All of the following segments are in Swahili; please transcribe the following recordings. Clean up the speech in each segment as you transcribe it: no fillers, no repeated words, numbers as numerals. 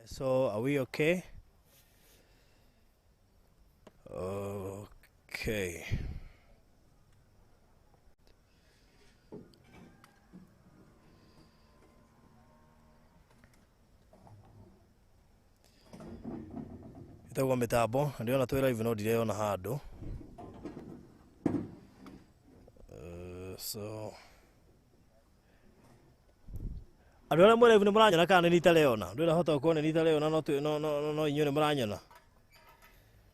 So, are we okay? Okay. Itagwo mitambo, ndiona twi live no ndireona handu. So andu arĩa mwĩ live nĩ mũranyona kana nĩ nita leona? Ndwĩra hota kuona nita leona no inyuĩ nĩ mũranyona.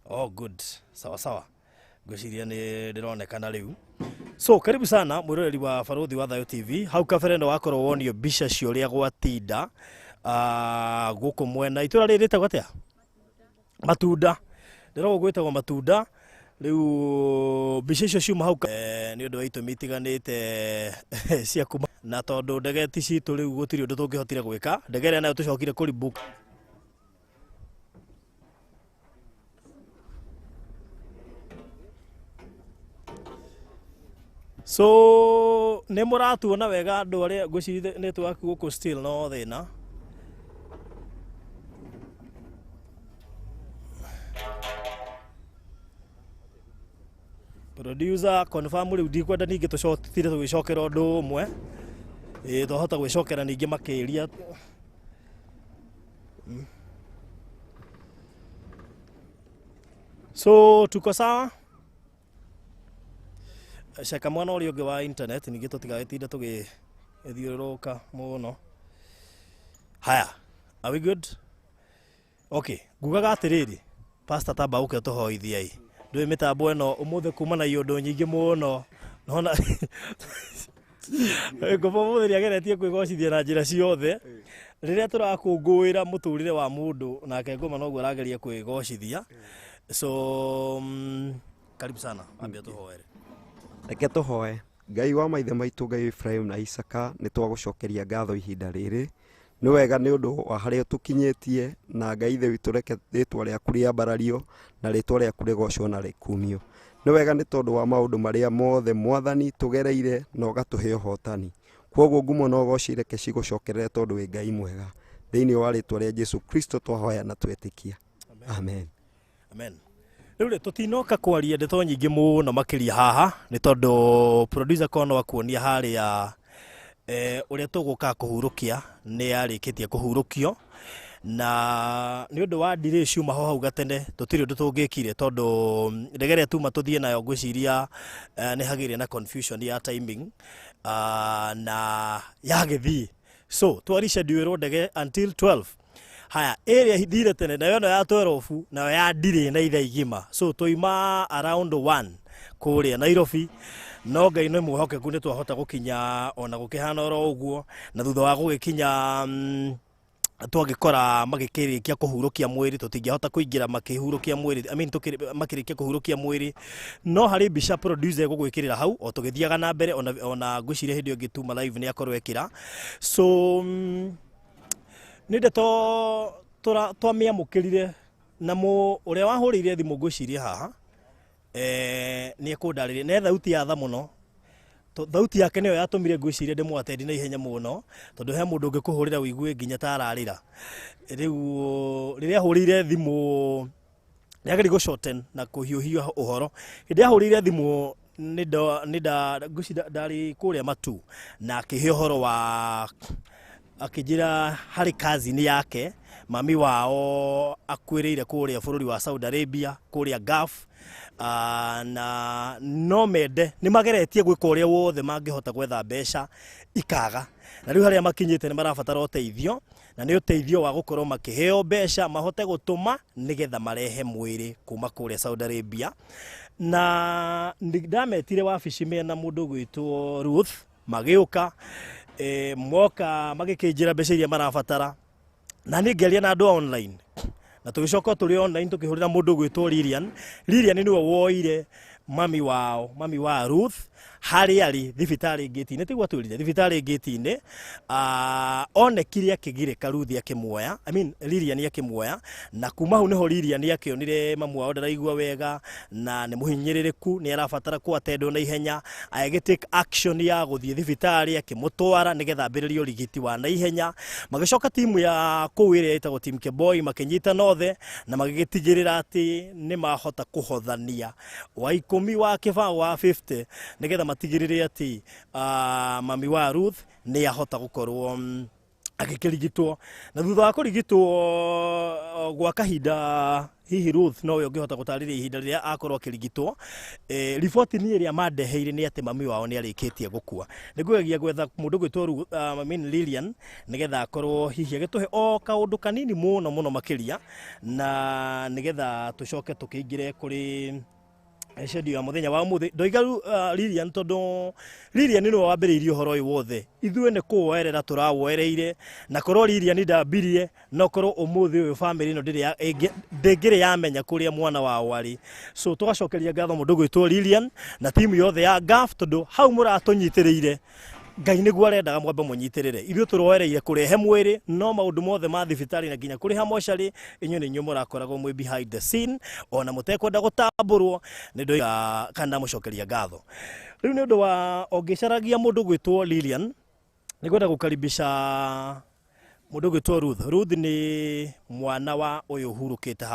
Oh good. Sawa sawa. Ngwĩciria nĩ ndĩronekana rĩu. So karibu sana mwĩroreri wa Barothi wa Thayo TV. Hau kabere no wakorwo wonio mbica cia ũrĩa gwatinda gũkũ mwena itũra rĩrĩ rĩtagwo atĩa? Matunda. Ndĩragwo gwĩtagwo matunda. Rĩu mbica icio ciuma hau nĩ ũndũ wa itũmi itiganĩte cia kuma na tondũ ndege ti citũ rĩu gũtirĩ ũndũ tũngĩhotire gwĩka. Ndege ĩrĩa nayo tũcokire kũribũk. So nĩ mũratuona wega andũ arĩa ngwĩciria network gũkũ still no thĩna. Producer confirm rĩu ndikwenda ningĩ tũcokire tũgĩcokera ũndũ ũmwe. Twahota gwĩcokera ningĩ makĩria. So tuko sawa? Shaka mwana ũrĩa ũngĩ wa internet ningĩ tũtigagĩtinda tũgĩthiũrũrũka mũno. Haya, are we good? Okay, ngugaga atĩrĩrĩ, Pastor Tamba ũke tũhoithie ai. Ndũĩ mĩtambo ĩno ũmũthĩ kuma na iyũndũ nyingĩ mũno. Nona ngũmũthĩ nĩageretie kwĩgocithia na njĩra ciothe. Rĩrĩa tũrakũngũĩra mũtũrĩre wa mũndũ nake ngoma noguo arageria kwĩgocithia. So karibu sana, ambia tũhoere. Reke tũhoe. Ngai wa maithe maitũ, Ngai Ibrahim na Isaka, nĩ twagũcokeria ngatho ihinda rĩrĩ. Nĩ wega nĩ ũndũ wa harĩa tũkinyĩtie, na Ngai ithe witũ reke rĩtwa rĩaku rĩambarario na rĩtwa rĩaku rĩgocwo na rĩkumio. Nĩ wega nĩ tondũ wa maũndũ marĩa mothe Mwathani tũgereire na ũgatũhe ũhotani. Kwoguo ngumo na ũgoci reke cigũcokerere tondũ wĩ Ngai mwega. Thĩinĩ wa rĩtwa rĩa Jesũ Kristo twahoya na twetĩkia. Amen. Amen. Rĩu rĩ tũtinoka kwaria ndeto nyingĩ mũno makĩria haha nĩ tondũ producer kono akuonia harĩa ũrĩa tũgũka kũhurũkia nĩ yarĩkĩtie kũhurũkio na nĩ ũndũ wa delay ciuma hau gatene tũtirĩ ũndũ tũngĩkire tondũ ndege ĩrĩa tuma tũthiĩ nayo ngwĩciria nĩ hagĩire na confusion ya timing na yagĩthiĩ so twari schedule ndege until 12. Haya area hithire tene nayo no ya 12 nayo ya delay na ithaa igima so toima around 1 kũrĩa Nairobi. No Ngai nĩ mwĩhokeku nĩ twahota gũkinya ona gũkĩhana oro ũguo na thutha wa gũgĩkinya twagĩkora magĩkĩrĩkia kũhurũkia mwĩrĩ tũtingĩhota kũingĩra makĩhurũkia mwĩrĩ makĩrĩkia kũhurũkia mwĩrĩ no harĩ mbica producer gũgwĩkĩrĩra hau o tũgĩthiaga na mbere ona ngwĩciria hĩndĩ ĩngĩ tuma live nĩ akorwo ekĩra so nĩ ndeto twamĩamũkĩrire na ũrĩa wahũrĩire thimũ ngwĩciria haha nĩ ekũndarĩria nĩ thauti ya tha mũno thauti yake nĩyo yatũmire ngwĩciria ndĩmwatendi na ihenya mũno tondũ he mũndũ ũngĩkũhũrĩra wĩigue nginya ta ararĩra. Rĩu rĩrĩa ahũrĩire thimũ nĩageria gũshorten na kũhiũhia ũhoro hĩndĩ ahũrĩire thimũ ngwĩciria ndarĩ kũrĩa matu na akĩhe ũhoro wa akĩnjĩra harĩ cousin yake mami wao akwĩrĩire kũrĩa bũrũri wa Saudi Arabia kũrĩa Gulf na no mende nĩ mageretie gwĩka ũrĩa wothe mangĩhota gwetha mbeca ikaga na rĩu harĩa makinyĩte nĩ marabatara ũteithio na nĩ ũteithio wa gũkorwo makĩheo mbeca mahote gũtũma nĩgetha marehe mwĩrĩ kuma kũrĩa Saudi Arabia na ndametire wabici mena mũndũ gwĩtwo Ruth magĩũka moka magĩkĩnjĩra mbeca iria marabatara na nĩ ngĩaria na andũ online na tũgĩcoka tũrĩ online tũkĩhũrĩra mũndũ gwĩtwo Lilian nĩwe woire mami wa Ruth hari ari thibitari ngiti-ini tigwa twirire thibitari ngiti-ini onekire akigirika Ruth akimuoya Lilian akimuoya na kuma hu niho Lilian akionire mamu wao ndaraigua wega na ni muhinyiririku ni arabatara kwatendwo na ihenya agitake action ya guthie thibitari akimutwara nigetha ambiririo rigiti wa na ihenya magicoka timu ya kuwire itagwo team Keboy makinyita nothe na magigitigirira ati ni mahota kuhothania wa 10 wa kibao wa 50 nigetha matigirire ati mami wa Ruth ni ahota gukorwo agikirigitwo na thutha wa kurigitwo gwa kahinda hihi Ruth no we ungihota gutariria ihinda riria akorwo akirigitwo riboti ni iria mandeheire ni ati mami wao ni arikitie gukua nigugegia gwetha mundu gwitwo Lilian nigetha akorwo hihi agituhe o kaundu kanini muno makiria na nigetha tucoke tukiingire kuri schedule ya muthenya wa muthi ndoiga Lilian tondu Lilian ni wambiriirie uhoro uyu wothe ithue ni kuoerera turawoereire na korwo Lilian ndambirie no korwo umuthi uyu family no ndingire yamenya kuria mwana wao ari so tugacokeria ngatho mundu gwitwo Lilian na timu yothe ya GAF tondu hau muratunyitiriire Ngai niguo arendaga mwambe munyitirire ithuĩ turoereire kurehe mwiri no maundu mothe ma thibitari na nginya kuri hamoshari inyu ni nyu murakoragwo mwe behind the scene ona mutekwenda gutamburwo ni ndoiga kana mucokeria ngatho riu ni undu wa ongicaragia mundu gwitwo Lilian ni gwenda gukaribisha mundu gwitwo Ruth ni mwana wa uyu hurukite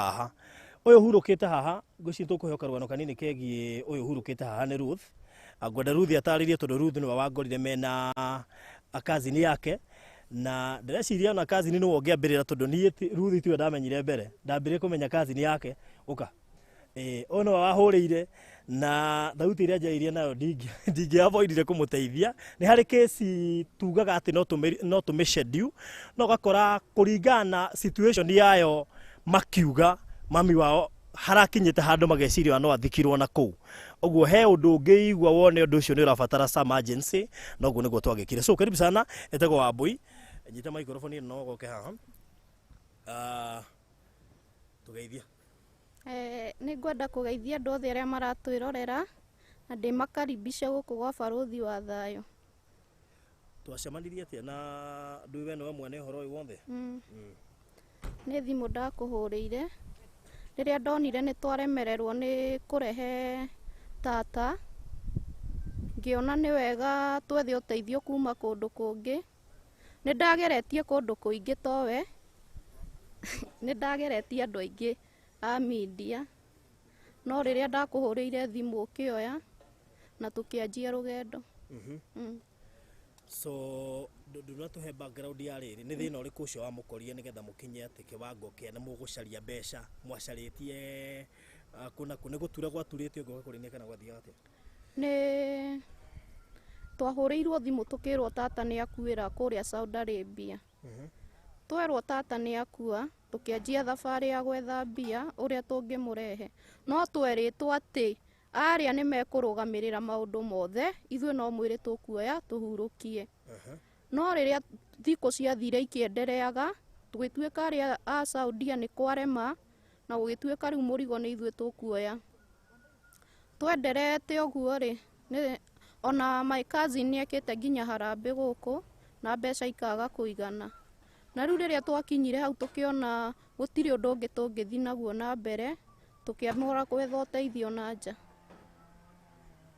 haha nguci tukuhoka rwano kanini kegie uyu hurukite haha ni Ruth agwenda Ruth ataririe tondu Ruth ni wangorire mena akazini yake na ndĩreciria ona kazini nĩ wongeambĩrĩra tondũ niĩ Ruth tiwe ndamenyire mbere ndambĩrĩrie kũmenya kazini yake ũka ono wahũrĩire na thauti iria njairie nayo ndingĩavoidire kũmũteithia nĩ harĩ kesi tugaga atĩ no tũmĩ schedule no gakora kũringana na situation yayo makiuga mami wao harakinyite handu mageciria no athikirwo na kuu oguo he undu ungiigwa wone undu ucio ni urabatara some agency noguo niguo twagikire so karibu sana etego Wambui nyita microphone no goke haha tugeithia ni ngwenda kugeithia andu othe aria maratwirorera na ndimakaribisha guku gwa baruthi wa thayo twacemanirie atia na nduwe no mwene horo uyu wothe ni thimu ndakuhuriire riria ndonire ni twaremererwo ni kurehe tata ngiona ni wega twethe uteithio kuma kundu kungi ni ndageretie kundu kuingi towe ni ndageretie andu aingi a media no riria ndakuhuriire thimu ukioya na tukianjia rugendo so do not have background ya riri ni thina uriku ucio wa mukoria nigetha mukinye ati kiwango kia na mugucaria mbeca mwacaritie kuna gutura gwaturite ngo gakurini kana gwathia atia ni twahurirwo thimu tukirwo tata ni akuira kuria Saudi Arabia twerwo tata ni akua tukianjia thabari ya gwetha mbia uria tungimurehe no tweritwo ati aria ni mekurugamirira maundu mothe ithue no mwiri tukuoya tuhurukie no riria thiko ciathire ikiendereaga tugituika aria a Saudia ni kwarema na gugituika riu murigo ni ithue tukuoya twenderete oguo ri ona my cousin ni ekite nginya harambe guku na mbeca ikaga kuigana na riu riria twakinyire hau tukiona gutiri undu ungi tungithi naguo na mbere tukiamura kwetha uteithio na nja.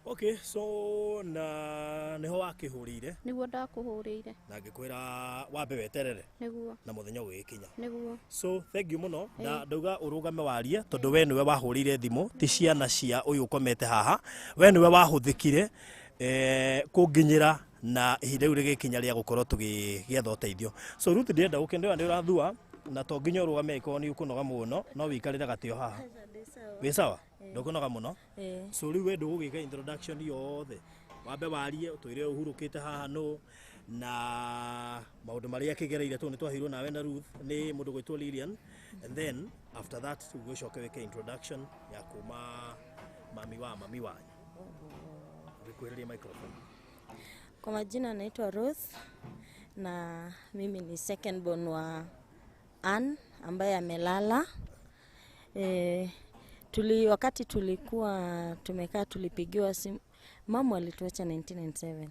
Okay, so na neho wakihurire niguo ndakuhurire na ngikwira wambe weterere niguo na muthenya ugikinya niguo so thank you muno na ndauga urugame warie tondu we niwe wahurire thimu ti ciana cia uyu ukomete haha we niwe wahuthikire kunginyira na ihinda riu rigikinya ria gukorwo tugigietha uteithio so Ruth ndienda gukendera ndi urathua na to nginya urugame iko ni ukunoga muno no wikarire gatio haha wi sawa ndukunoga muno so riu we ndugugika introduction yothe wambe warie twire uhurukite haha no na maundu maria kigereire tu ni twahirwo nawe na Ruth ni mundu gwitwo Lilian and then after that tugocoke weke introduction ya kuma mami wanyu ngikuireria microphone. Kwa majina naitwa Ruth na mimi ni second born wa Ann ambaye amelala. Wakati tulikuwa tumekaa tulipigiwa simu. Mama alituacha 1997.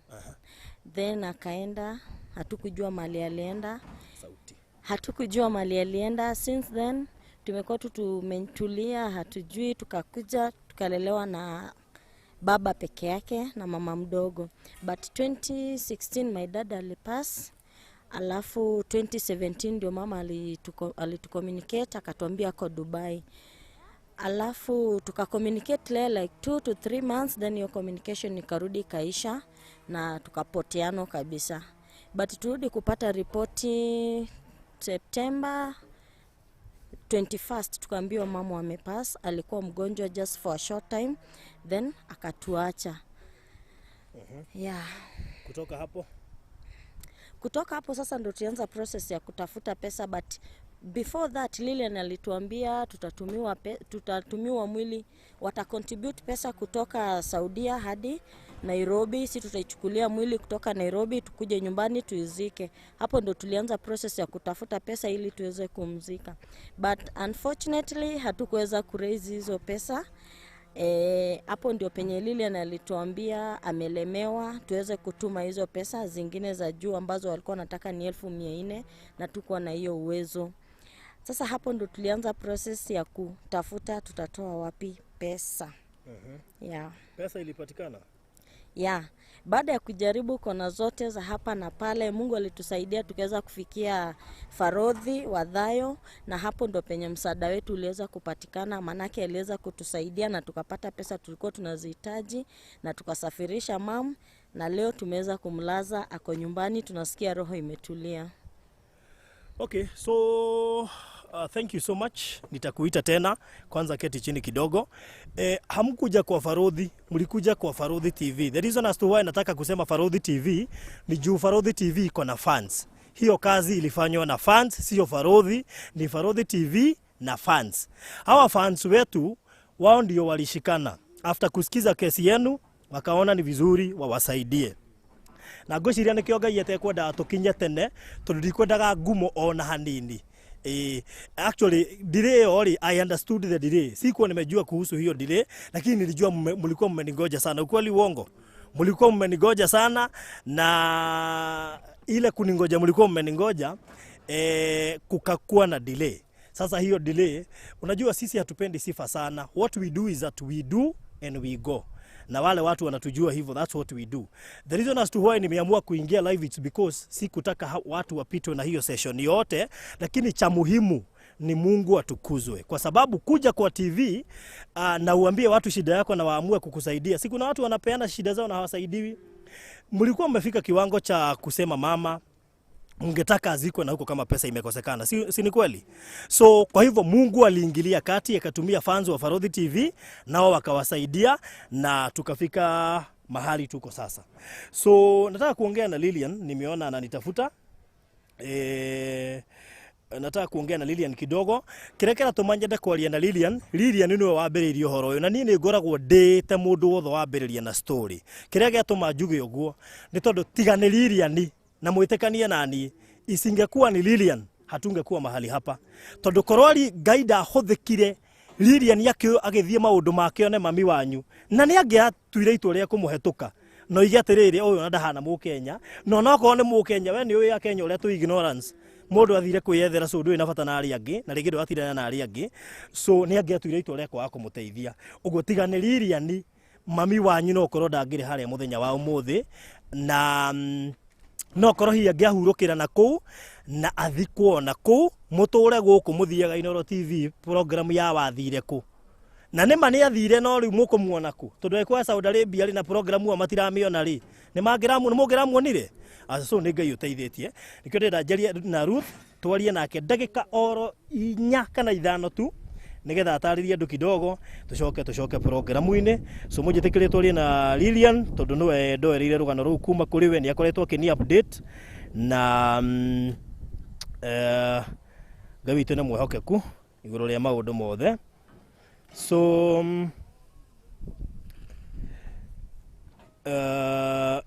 Then akaenda, hatukujua mali alienda. Hatukujua mali alienda. Since then tumekuwa tumetulia, hatujui, tukakuja tukalelewa na baba peke yake na mama mdogo. But 2016 my dad alipass. Alafu 2017 ndio mama alitucommunicate akatuambia ako Dubai. Alafu tuka-communicate like 2 to 3 months, then your communication ikarudi kaisha na tukapoteano kabisa. But turudi kupata ripoti September 21st tukaambiwa mama amepass, alikuwa mgonjwa just for a short time, then akatuacha. Yeah. Kutoka hapo sasa ndo tuanza process ya kutafuta pesa, but before that Lilian alituambia tutatumiwa mwili, watacontribute pesa kutoka Saudia hadi Nairobi, si tutaichukulia mwili kutoka Nairobi tukuje nyumbani tuizike. Hapo ndo tulianza process ya kutafuta pesa ili tuweze kumzika. But unfortunately hatukuweza kuraise hizo pesa. Hapo ndio penye Lilian alituambia amelemewa tuweze kutuma hizo pesa zingine za juu ambazo walikuwa nataka ni 1400 na tuko na hiyo uwezo. Sasa hapo ndo tulianza process ya kutafuta tutatoa wapi pesa. Yeah. Pesa ilipatikana? Yeah. Baada ya kujaribu kona zote za hapa na pale, Mungu alitusaidia tukaweza kufikia Farodhi Wadhayo, na hapo ndo penye msaada wetu uliweza kupatikana, manake aliweza kutusaidia na tukapata pesa tulikuwa tunazihitaji na tukasafirisha mam, na leo tumeweza kumlaza ako nyumbani, tunasikia roho imetulia. Okay, so thank you so much. Nitakuita tena, kwanza keti chini kidogo. Hamkuja kwa Farodhi, mlikuja kwa Farodhi TV. The reason as to why nataka kusema Farodhi TV ni juu Farodhi TV iko na fans. Hiyo kazi ilifanywa na fans, sio Farodhi, ni Farodhi TV na fans. Hawa fans wetu wao ndio walishikana after kusikiza kesi yenu, wakaona ni vizuri wawasaidie. Na ngwiciria nikio Ngai atekwenda tukinye tene tondikwendaga ngumo ona hanini. Actually delay ori I understood the delay. Sikuwa nimejua kuhusu hiyo delay, lakini nilijua mlikuwa mmenigoja sana. Ukweli uongo? Mlikuwa mmenigoja sana, na ile kuningoja mlikuwa mmenigoja, kukakuwa na delay. Sasa hiyo delay, unajua sisi hatupendi sifa sana. What we do is that we do and we go. Na wale watu wanatujua hivyo, that's what we do. The reason as to why nimeamua kuingia live it's because sikutaka watu wapitwe na hiyo session yote, lakini cha muhimu ni Mungu atukuzwe. Kwa sababu kuja kwa TV na uambie watu shida yako na waamue kukusaidia. Si kuna watu wanapeana shida zao na hawasaidiwi. Mlikuwa mmefika kiwango cha kusema mama ungetaka azikwe na huko kama pesa imekosekana. Si ni kweli? So kwa hivyo Mungu aliingilia kati, akatumia fans wa Farodhi TV nao wakawasaidia na tukafika mahali tuko sasa. So nataka kuongea na Lilian, nimeona ananitafuta. Nataka kuongea na Lilian kidogo. Kirekera tumanjenda kwaria na Lilian niwe wambiririe horo uyu, na ni ngoragwo ndite mundu wothe wambiririe na story. Kirekera tumanjuge uguo ni tondu tigane Lilian na mwitekania nani, isingekuwa ni Lilian hatungekuwa mahali hapa. Tondu korwari Ngai hothekire Lilian yakio agithie maundu make one mami wanyu, na ni angiatuire itua ria kumuhetuka no igatiriri uyu ndahana mu Kenya, no noko ni mu Kenya, we ni uyu ya Kenya uria tu ignorance mundu athire kwiyethera so ndu ina bata na ari angi na ringi ndu na ari angi, so ni angiatuire itua ria kwa kumuteithia. Uguo tigane Lilian mami wanyu no korwo ndangire haria muthenya wa umuthi, na no korwo hi angiahurukira na ku na athikwo na ku muture guku muthiaga Inoro TV program ya wathire ku, na nema ni athire no riu mukumuona ku tondu ekwa Saudi Arabia ri na program wa matiramiona ri ni mugiramuonire. So ni Ngai uteithĩtie. Nikio ndenda njaria na Ruth twarie nake ndagika oro 4 kana 5 tu nigetha ataririe andu kidogo tucoke programu-ini. So mujitikire twarie na Lilian tondu niwe ndoereire rugano ruu kuma kuri we, ni akoretwo akini update na Ngai witu ni mwehokeku iguru ria maundu mothe. So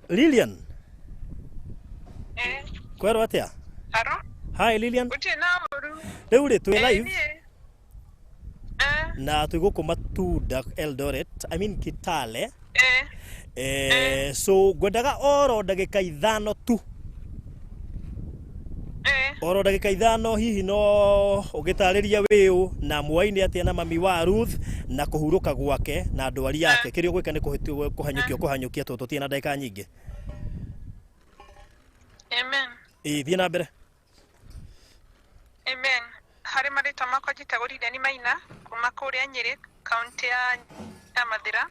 Lilian kwero atia? Haro? Hi Lilian. Uti na muru. Riu ri twi live. na tuiguko Matunda Eldoret, I mean Kitale. So ngwendaga oro ndagika 5 tu. Oro ndagika 5 hihi no ugitariria wiu na mwaini atia na mami wa Ruth na kuhuruka gwake na ndwari yake kirio gwika ni kuhanyukia tutie na ndagika nyingi. Amen. Thie na mbere. Amen. Hari marita makwa jitagurire ni Maina kuma kuria Nyeri county ya Mathira.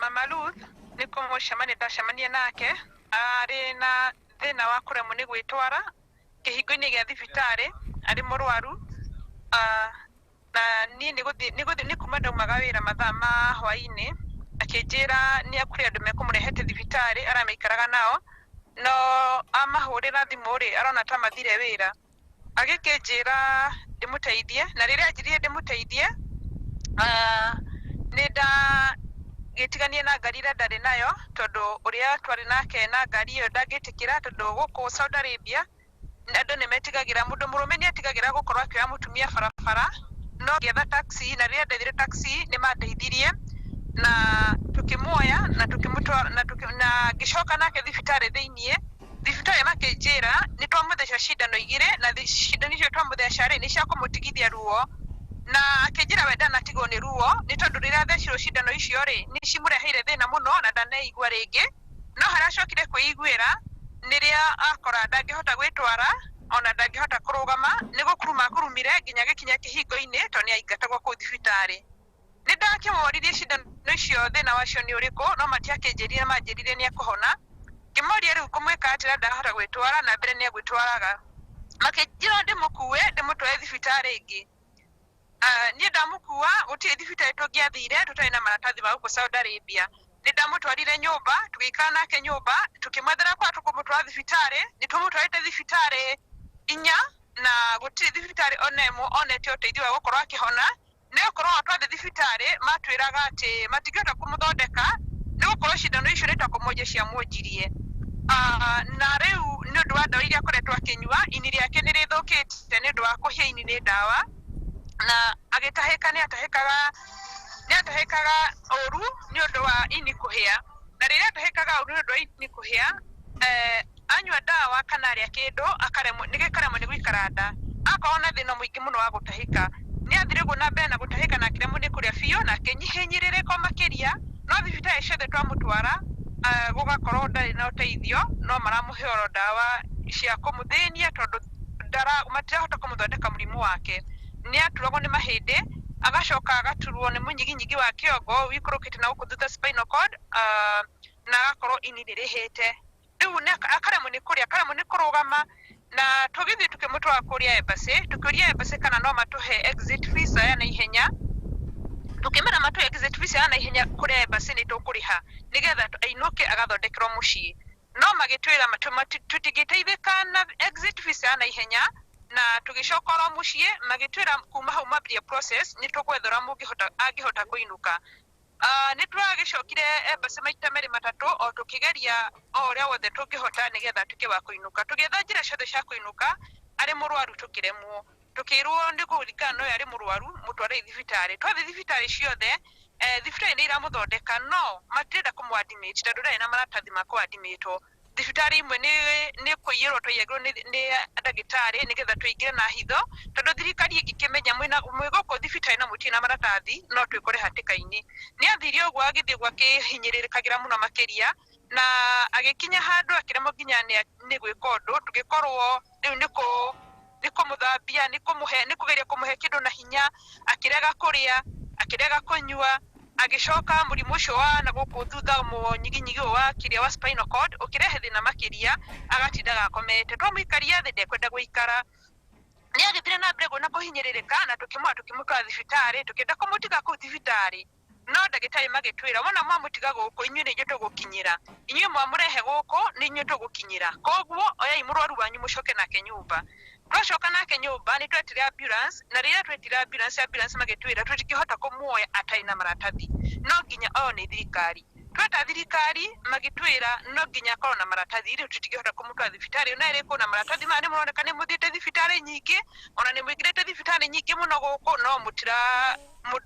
Mama Ruth niko mucemania ndacemania nake ari na thina wa kuremwo ni gwitwara kihingo-ini gia thibitari ari murwaru. Na ni kuma ndaumaga wira mathaa ma hwaini akinjira ni akuri andu mekumurehete thibitari arameikaraga nao no amahurira thimu ri arona ta mathire wira agikinjira ndimuteithie na riria anjirire ndimuteithie nida gitiganie na ngari ira ndari nayo tondu uria twari nake na ngari iyo ndagitikira tondu guku Saudi Arabia andu ni metigagira mundu murume ni atigagira gukorwo akioya mutumia barabara no ngietha taxi na riria ndethire taxi ni mandeithirie na tukimuoya na tukimutwara na gicoka nake thibitari thiinie thibitari makinjira ni twamutheca cindano igire na cindano icio twamutheca ri ni cia kumutigithia ruo na akinjira wenda na tigo ni ruo ni tondu rira thecirwo cindano icio ri ni cimureheire thina muno na ndaneigua ringi no haracokire kuiguira niria akora ndangihota gwitwara ona ndangihota kurugama ni gukuruma kurumire nginya gikinya kihingo-ini to ni aingatagwo ku thibitari ni ndakimoririe cindano icio thina wacio ni uriku no matiakinjirire manjirire ni akuhona kimoria riu kumwika atira ndahota gwitwara na mbere ni agwitwaraga makinjira ndimukue ndimutware thibitari ingi ni ndamukua uti thibitari tungiathire tutari na maratathi ma guku Saudi Arabia ni ndamutwarire nyumba tugikara nake nyumba tukimwethera kwa tukumutwara thibitari ni tumutwarite thibitari 4 na gutiri thibitari onemo onete uteithio wa gukorwo akihona ni gukorwo atwathe thibitari matwiraga ati matingihota kumuthondeka ni gukorwo cindano icio nitakumuje cia munjirie na riu ni undu wa ndawa iria akoretwo akinyua ini riake ni rithukite ni undu wa kuhia ini ni ndawa na agitahika ni atahikaga oru ni undu wa ini kuhia na riria atahikaga oru ni undu wa ini kuhia anyua ndawa kana ria kindu akaremwo ni gwikara nda akaona thina muingi muno wa gutahika ni athire na mbere na gutahika na akiremwo ni kuria biu na kinyihinyirire kwa makiria no thibitari ciothe twamutwara gugakorwo ndari na uteithio no maramuhe oro ndawa cia kumuthinia tondu matirahota kumuthondeka murimu wake ni aturagwo ni mahindi agacoka agaturwo ni munyiginyigi wa kiongo wikurukite na gukuthutha spinal cord na agakorwo ini nirihite riu akaremwo ni kuria akaremwo ni kurugama na tugithi tukimutwara kuria embassy tukiuria embassy kana no matuhe exit visa ya naihenya tukimena matuhe exit visa ya naihenya kuria embassy ni tukuriha nigetha ainuke agathondekerwo mucii no magitwira tutigiteithika na exit visa ya naihenya na tugicokora mucii magitwira kuma hau mambia process ni tugwethora angihota kuinuka ni turagicokire embassy maita meri matatu o tukigeria o uria wothe tungihota nigetha tukiwa kuinuka tugetha njira ciothe cia kuinuka ari murwaru tukiremwo tukirwo ndi kuringana no ari murwaru mutware thibitari twathi thibitari ciothe thibitari ni iramuthondeka no matirenda kumwadimate tondu ndari na maratathi ma kuadimatewo thibitari imwe ni kuiyirwo twaiyagirwo ni ndagitari nigetha tuingire na hitho tondu thirikari ingikimenya mwiguko thibitari na mutina maratathi no twikore hatika-ini ni athiri ogwo agithii gwakihinyirikagira muno makiria na agikinya handu akiremo nginya ni gwika undu tugikorwo riu ni kumuthambia ni kugeria kumuhe kindu na hinya akirega kuria akirega kunyua agicoka murimu ucio wa na guku thutha munyiginyigi wa kiria wa spinal cord ukirehe thina makiria agatindaga akomete twamuikaria thi ndekwenda guikara ni agithire na mbere na kuhinyiririka na tukimutwara thibitari tukienda kumutiga ku thibitari no ndagitari magitwira wona mwamutiga guku inyuĩ nĩ inyuĩ tũgũkinyĩra inyuĩ mwamurehe guku nĩ inyuĩ tũgũkinyĩra koguo oyai mũrwaru wanyu mũcoke nake nyũmba twacoka nake nyũmba nĩ twetire ambulance na rĩrĩa twetire ambulance magĩtwĩra tũtingĩhota kũmuoya atarĩ na maratathi no nginya o nĩ thirikari tweta thirikari magitwira no nginya korwo na maratathi iri tutigihota kumutwa thibitari na iri kuna maratathi mane muroneka ni muthite thibitari nyingi ona ni mwigirite thibitari nyingi muno guku no mutira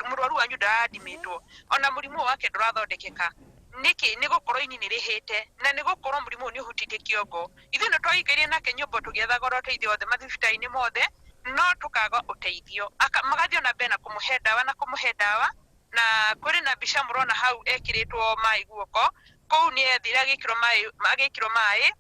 murwaru wanyu ndaadimitwo ona murimu wake ndurathondekeka niki ni gukorwo ini ni rihite na ni gukorwo murimu ni uhutite kiongo ithu no twaikaire nake nyumba tugetha goro teithio othe mathibitari ni mothe no tukaga uteithio magathio na bena kumuhe dawa na kuri na bisha murona hau ekiritwo mai guoko kou ni ethira agikirwo mai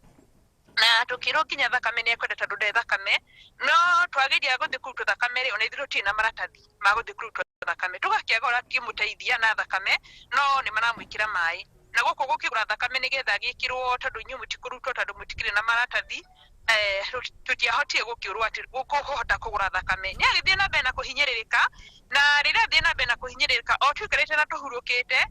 na tukiro kinya thakame ne kwenda tondu nde thakame no twageria guthi kuruta thakame ri ona ithiro tina maratathi maguthi kuruta thakame tugakiaga ora timuteithia na thakame no ni maramwikira mai na guko gukigura thakame ni getha gikirwo tondu inyu mutikurutwo tondu mutikire na maratathi tutiahotie gukiurwo ati gukuhota kugura thakame ni agithie na bena kuhinyiririka na rira thie na bena kuhinyiririka o twikarite na tuhurukite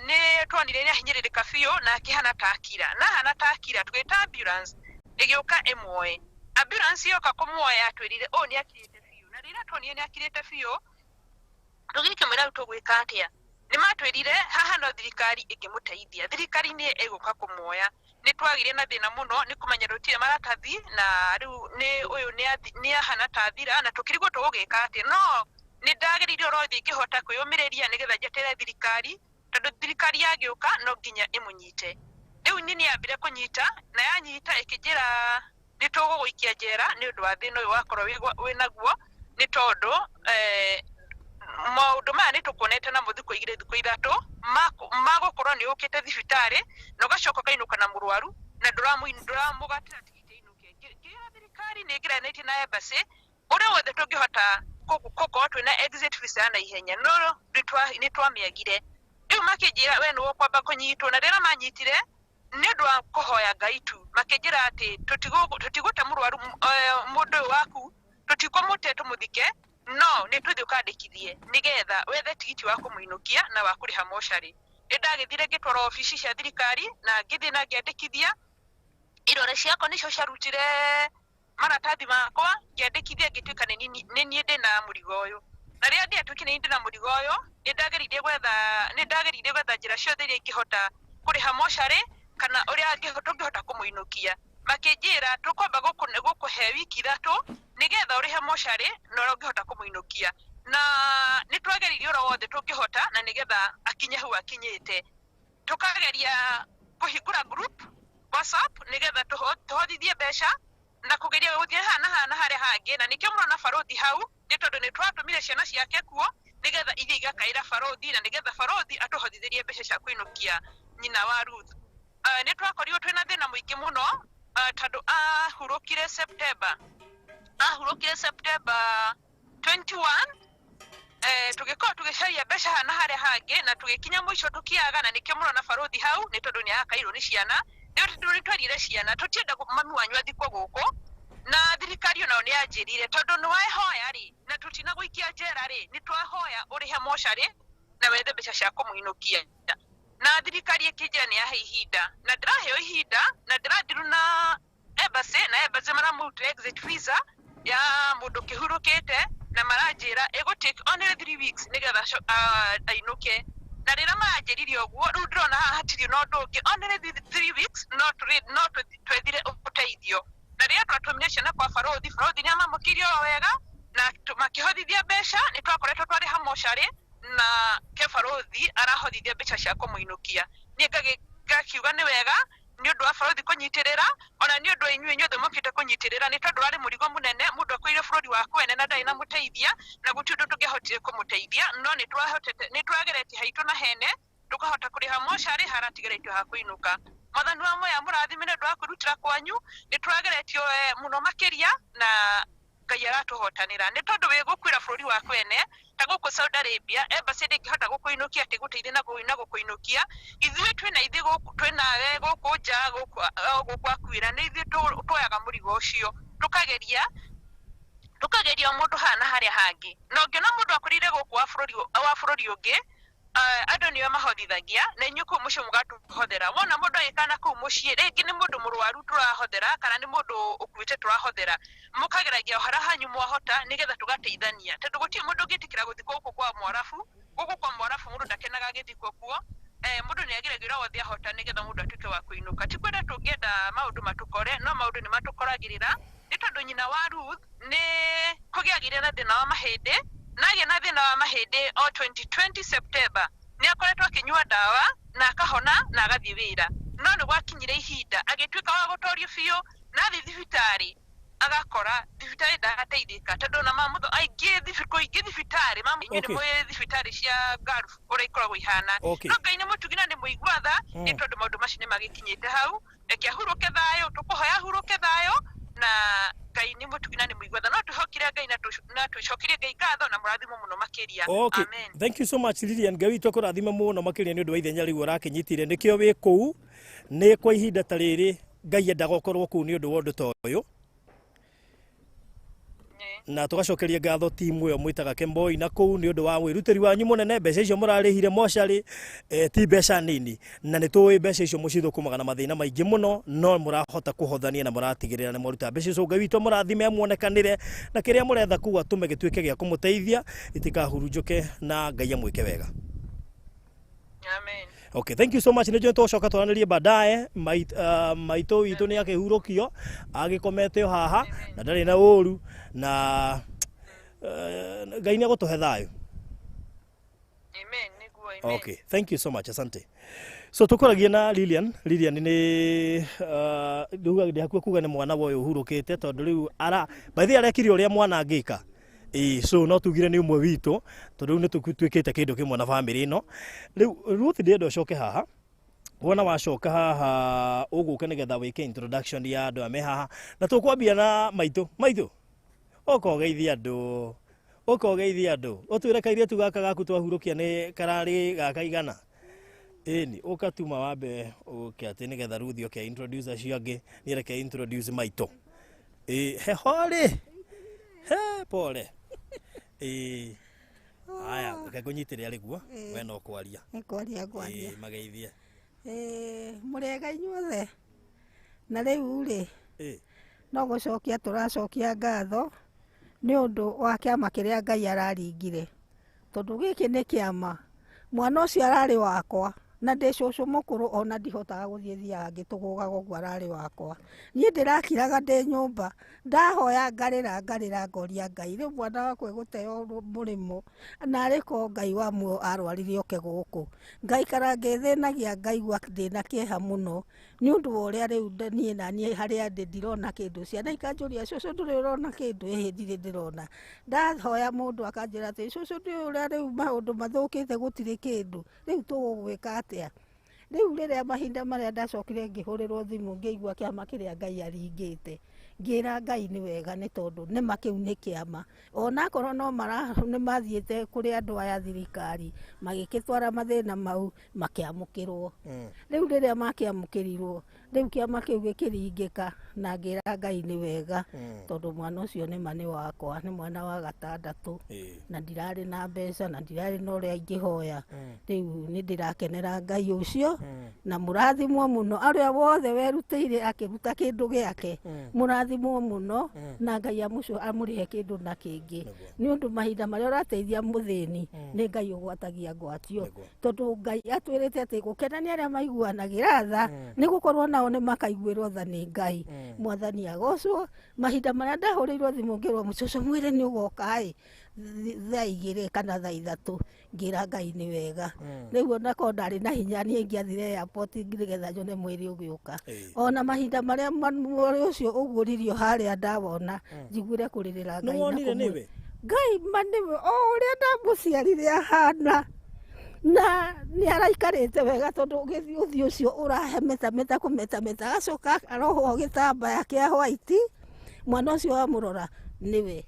ni twonire ni ahinyiririka biu na akihana takira na hana takira twita ambulance igiuka imwe ambulance yoka kumuoya atwirire o ni akirite biu na rira twonire ni akirite biu tugikimira tugwika atia ni matwirire haha no thirikari ikimuteithia thirikari ni iguka kumuoya ni twagire na thina muno ni kumenya rutire maratathi na riu ni uyu ni ahana tathira na tukirigwo tugika atia no ni ndagiririo rothi ngihota kwiyumiriria ni getha jetere thirikari tondu thirikari yagiuka no nginya imunyite riu ni yambire kunyita na yanyita ikijira ni tuguguikia jera ni undu wa thina uyu wakorwo winaguo ni tondu maundu maya ni tukonete na muthiko igire thiko ithatu magukorwo ni ukite thibitari na ugacoka kainuka na murwaru na nduramugatira tigite inuke ngira thirikari ni ngiranite na embassy uri wothe tungihota kuko twina exit visa na ihenya no ni twamiagire riu makijira we no kwamba kunyitwo na rira manyitire ni ndu wa kuhoya ngaitu makijira ati tutiguta murwaru mundu waku tutikomute tumuthike no ni tuthi ukandikithie nigetha wethe tigiti wa kumuinukia na wa kuriha moshari ndagithire ngitwara ofici cia thirikari na ngithi na ngiandikithia irore ciako nicio ciarutire maratathi makwa ngiandikithia ngituika ni nie ndina murigo uyu na ria ndiatuiki ni ndina murigo uyu ni ndageririe gwetha njira ciothe iria ingihota kuriha moshari kana uria ngihota kumuinukia makijira tukomba gukuhe wiki ithatu nigetha urihe moshari no ungihota kumuinukia na ni twageririe ro wothe tungihota na nigetha akinye hu akinyite tukageria kuhingura group WhatsApp nigetha tuhothithie besha na kugeria guthie hana hari hangi na nikio murona barothi hau ni tondu ni twatumire ciana ciake kuo nigetha ithie igakaira barothi na nigetha barothi atuhothithirie besha cia kuinukia nyina wa Ruth ni twakorirwo twina thina muingi muno tondu ahurukire September 21 tugikoo tugicaria besha hana hari hangi na tugikinya mwisho tukiaga na nikio murona barothi hau ni tondu ni akairwo ni ciana ni twarire ciana tutienda mami wanyu athikwo guku na thirikari ona ni yanjirire tondu ni wahoya ri na tutina guikia jera ri ni twahoya urihe moshari na wethe besha cia kumuinukia na thirikari ikijira ni yahe ihinda na ndiraheo ihinda na ndirandiru na embassy maramuta exit visa ya mundu kihurukite na maranjira take only 3 weeks nigetha ainuke na rira maranjiririe uguo riu ndirona haha hatiri no ndungi only 3 weeks no twethire uteithio na rira twatumire ciana kwa barothi ni amamukirio wega na makihothithia besha ni twakoretwo twari hamoshari na ke barothi arahothithia besha cia kumuinukia ni ngakiuga ni wega ni undu wa barothi kunyitirira ona ni undu inyuothe mukite kunyitirira ni tondu ari murigo munene mundu akwire bururi wa kwene na ndai na muteithia na guti undu tungihotire kumuteithia no ni twageretie haitu na hene tukahota kuriha moshari haratigeretio ha kuinuka mwathani wa moya murathimire ndu wa kurutira kwanyu ni twageretio muno makiria na Ngai aratuhotanira ni tondu wi gukwira bururi wa kwene ta guku Saudi Arabia embassy ndingihota gukuinukia ati guteithia na gukuinukia ithuĩ twina guku nja guku akwira ni ithuĩ twoyaga murigo ucio tukageria mundu hana haria hangi no ngiona mundu akurire guku wa bururi ungi andu niwe mahothithagia na inyuku mucio mugatuhothera wona mundu agikana kuu mucie ringi ni mundu murwaru turahothera kana ni mundu ukuite turahothera mukageragia hara hanyu mwahota nigetha tugateithania tondu guti mundu ngitikira guthikwo guku kwa mwarafu mundu ndakenaga githikwo kuo mundu ni agiragirwo wothi ahota nigetha mundu atuike wa kuinuka ti kwenda tungienda maundu matukore no maundu ni matukoragirira ni tondu nyina wa Ruth ni kugiagire na thina wa mahindi nagie na thina wa mahindi o 2020 September ni akoretwo akinyua dawa na akahona na agathie wira no ni gwakinyire ihinda agituika wa gutorio biu na thibitari agakora thibitari ndagateithika tondu na mamutho aingi thibitari mamunyu ni mwe thibitari cia Gulf uri ikoragwo ihana no Ngai ni mutugina ni muigwatha ni tondu maundu macio ni magikinyite hau reke ahuruke thayo tukuhoya ahuruke thayo na Ngai ni mutugina ni muigwatha no tuhokire Ngai na tucokire Ngai ngatho na murathimo muno makiria amen. Thank you so much Lilian, Ngai witũ kũrathima muno makiria ni undu wa ithenya riu urakinyitire nikio wi kuu ni kwa ihinda ta riri Ngai endaga ukorwo kuu ni undu wa undu ta uyu na tugacokeria ngatho timu yo mwitaga Kemboi na kuu ni undu wa wirutiri wanyu munene mbeca icio murarihire mochari ti mbeca nini na ni tuwi mbeca icio mucithukumaga na mathina maingi muno no murahota kuhothania na muratigirira na muruta mbeca icio Ngai witũ murathime muonekanire na kiria muretha kuwa tume gituike gia kumuteithia itikahurunjuke na Ngai amwike wega. Amen. Okay, thank you so much. Nĩnjũĩ tũcoka twarĩrie baadaye. Maitũ witũ nĩ akĩhurũkio agĩkomete haha na ndarĩ na ũru na Ngai nĩ agũtũhe thayũ. Amen. Niguo amen. Okay, thank you so much. Asante. So tukũragia na Lilian nĩ nduga ndĩhakuo kuga nĩ mwana wa ũyũ ũhurũkĩte tondũ rĩu by the way arekire ũrĩa mwana angĩka. So no tugire ni umwe wito tondu ni tukwikite kindu kimwe na family ino riu Ruth ndendo coke haha wona wacoka haha uguka nigetha wike introduction ya andu ame haha na tukwambia na maitũ okogeithia andu otwire kaire tu gaka gaku twahurukia ni karari gakaigana ni ukatuma wambe ati nigetha Ruth oke introduce acio angi ni reke introduce maitũ hehori pole aya kakunyitire aliguo we no kwaria mageithie murega inyuothe na riu ri no gucokia turacokia ngatho ni undu wa kiama kiria Ngai araringire tondu giki ni kiama mwana ucio arari wakwa na ndi cucu mukuru ona ndihotaga guthie thia ngitugugaga uguo arari wakwa nie ndirakiraga ndi nyumba ndahoya ngarira ngoria Ngai riu mwana wakwa guteo murimo na ariko Ngai wa muo arwarire oke guku Ngai karangethinagia Ngai gwa ndina kieha muno ni undu wa uria riu nie na nie haria ndirona kindu ciana ikanjuria cucu nduri urona kindu ndiri ndirona ndahoya mundu akanjira ati cucu ndi uria riu maundu mathukite gutiri kindu riu tugwika riu riria mahinda maria ndacokire ngihurirwo thimu ngigua kiama kiria Ngai aringite ngira Ngai ni wega ni tondu ni makiu ni kiama ona korwo no ni mathiete kuri andu aya thirikari magikitwara mathina mau makiamukirwo riu riria makiamukirirwo riu kiama kiu gikiringika na ngira Ngai ni wega tondu mwana ucio ni mani wakwa ni mwana wa gatandatu na ndirari na mbeca na ndirari no ria ingihoya riu ni ndirakenera Ngai ucio na murathimwo muno aria wothe werutire akiruta kindu giake murathimwo muno na Ngai amucio amurihe kindu na kingi ni undu mahinda maria urateithia muthini ni Ngai ugwatagia ngwatio tondu Ngai atwirite ati gukenania aria maiguanagira tha ni gukorwo nao ni makaiguirwo tha ni Ngai mwathani agocwo mahinda maria ndahurirwo thimu ngirwo mucoco mwire ni ugoka thaa igiri kana thaa ithatu ngira Ngai ni wega riu ona ko ndari na hinya ni ngiathire airport ngigetha nyone mwiri ugiuka ona mahinda maria mwiri ucio uguririo haria ndawona njiguire kuririra Ngai na kumwe Ngai maniwe o uria ndamuciarire ahana na ni araikarite wega tondu uthi ucio urahemeta kumeta agacoka aroho gitambaya kia white mwana ucio wamurora niwe